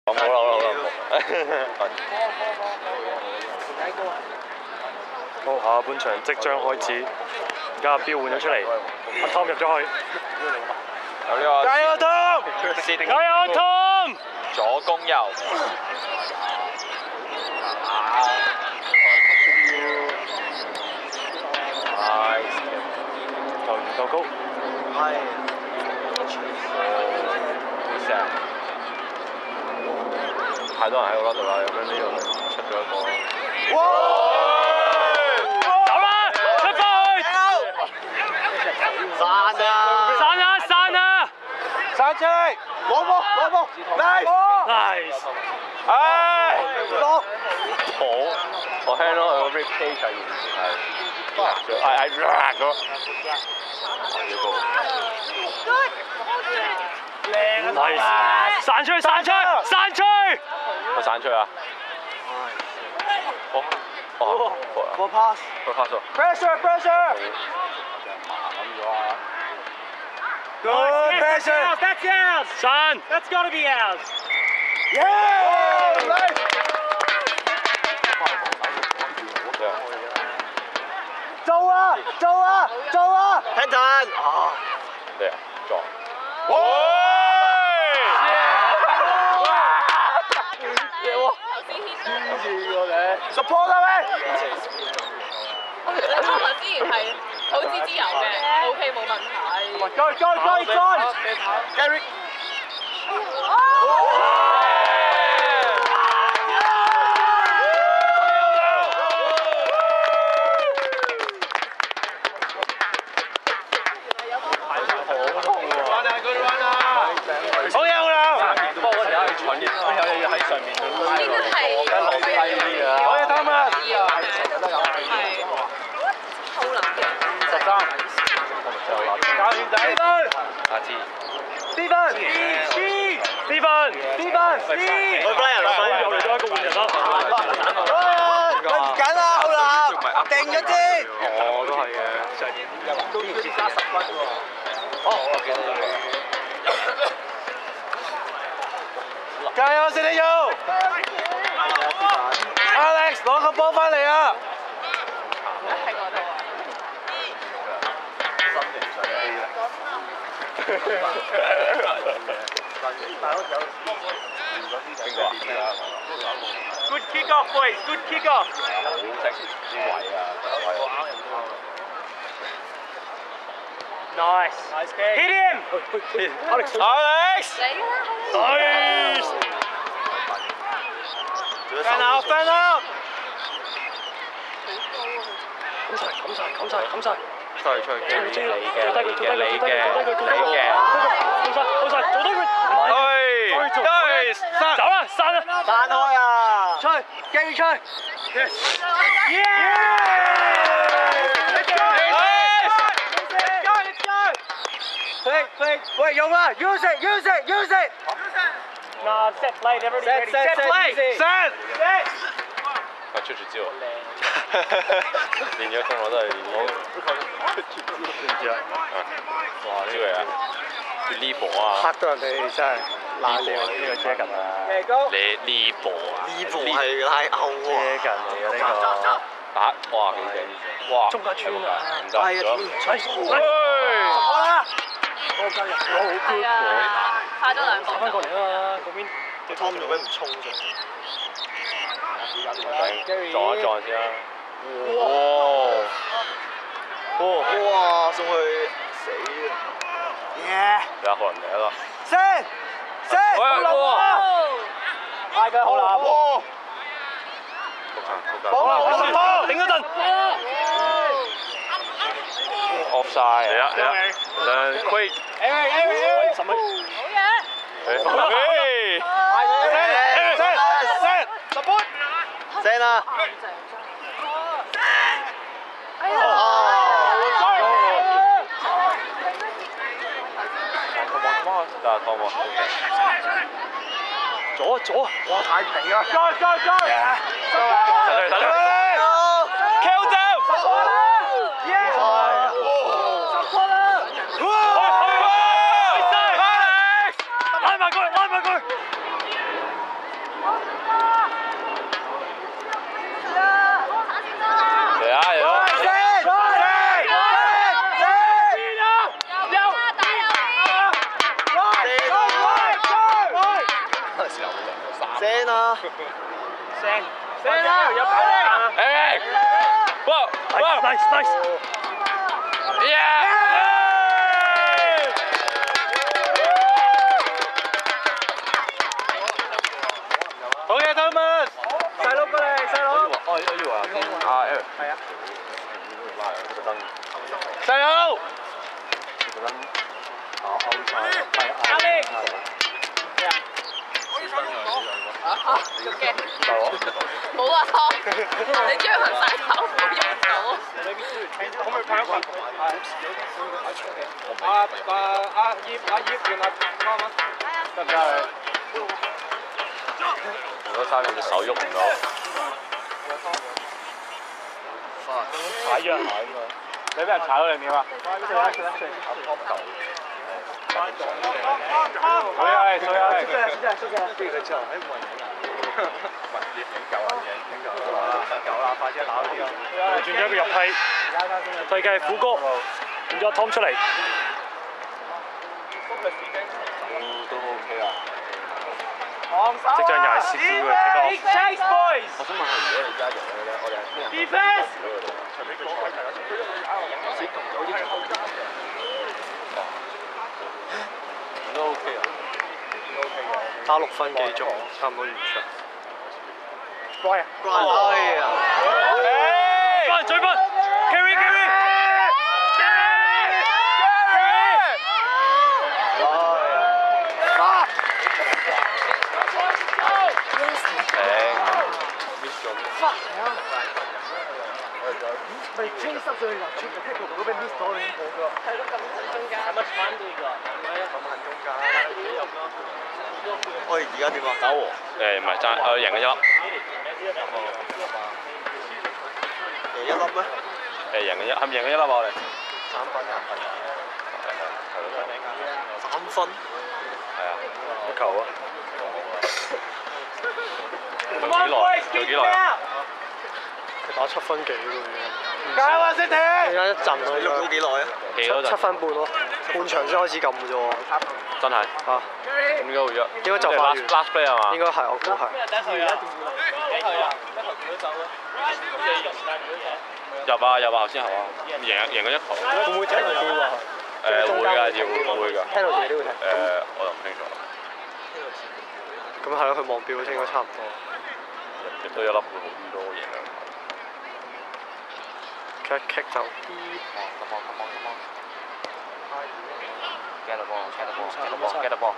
好啦。好，下半場即將開始，而家阿彪換咗出嚟，阿 Tom 入咗去。有呢個。加油 Tom！ 加油 Tom！ 左攻右。球員夠高。係。太多人喺嗰度啦，咁樣呢度出咗一個。哇！走啦！出翻去！散啊！散出嚟！攞波！Nice！唉！攞！我聽到佢個 replay 係完全係咁。Nice！ 散出去！我散出啊！個 pass 喎。Pressure！ Good pressure! That's ours! 散 That's got to be ours! Yeah! 做啊！聽陣啊！咩啊？撞！喂！support 啦喂！我覺得湯文之前係好支油嘅 ，OK 冇問題。再 Gary！ 好嘢！不過嗰時喺蠢嘅，有嘢喺上面。呢個係落低啲啊！好嘢，湯啊！係偷懶嘅。13。教練仔。下次。Steven。我翻人啦，又嚟咗一個換人啦。跟緊啦，好啦，定咗先。我都係嘅，都要加10分喎。我記得咗。加油，Alex， 攞個波翻嚟啊！喺嗰度啊！Good kick off, boys. Good kick off. 好識啲位啊！ Nice. Hit him. Alex！ 你啦， Nice！ Fan out！ 冚晒！出去！做低佢！做低佢！走啦！散啦！散開啊！出去！繼續出去 ！Play！ 喂，用啦 ！Use it！ Nah, set play. Everybody ready. Set play. Set！ 出絕招啊！練咗咁耐都係練咗。哇！呢個啊，要呢步啊！嚇到人哋真係爛料呢個 Jagan 啊！你呢步啊？呢步係拉歐喎 ！Jagan 嚟嘅呢個打哇幾正！哇！中間穿啊！唔得咗。好啦！係啊，快咗2步。翻過嚟啊嘛，嗰邊。啲湯做咩唔衝上？撞一撞先啦！哇！送去死啊！有可能嚟啦！升！好難喎！嗌佢好難喎！頂一陣。Offside！嚟啦！Quick！10米。好嘢！升啦！哎呀！左！哇！太平啦！再！ Kill them！ 拉埋佢！聲啊！聲啊！有跑力！誒，哇哇 nice！ 好嘅，Thomas。細佬過嚟，細佬。我以為阿 Eric 係啊。特登加油！特登打壓力。咁嘅。冇啊！你張行晒頭，冇喐到。可唔可以拍一份？阿葉，原來啱啊！得唔得啊？我嗰三隻手喐唔到。踩咗一下嘛。你俾人踩到你面啊？水啊！係這個叫轉咗一個入梯，推嘅係虎哥，轉咗 Tom 出嚟。都 OK 啊。即將又係師傅嘅 kick off。Chase boys！ 我想問下，如果你而家贏咗咧，我哋係 Defense！都 OK 啊。打6分幾鐘，差唔多完場。乖啊！哎呀！追分 ！Carry！ 被 chase 上去啦，全部 tackle 都被 miss 咗你。係咯，咁中間。係乜慘啲㗎？咁行中間，幾入咯？喂，而家點啊？打和。唔係爭，贏緊1粒。贏1粒咩？贏緊1，係咪贏緊1粒啊？我哋3分啊！係咯。 3分。係啊。一球啊！仲幾耐啊？佢打7分幾喎，加油啊，City！而家一陣你錄咗幾耐啊7分半咯，半場先開始撳嘅啫喎。真係。嚇！應該會約。應該就快完。last play 係嘛？應該係，我估係。入啊！頭先係啊，贏緊1球。會唔會踢標啊？會㗎，會㗎。聽到自己都會踢。我就唔清楚。咁係咯，佢望表應該差唔多。亦都1粒會好啲咯，贏2球。kick 就。Get the ball.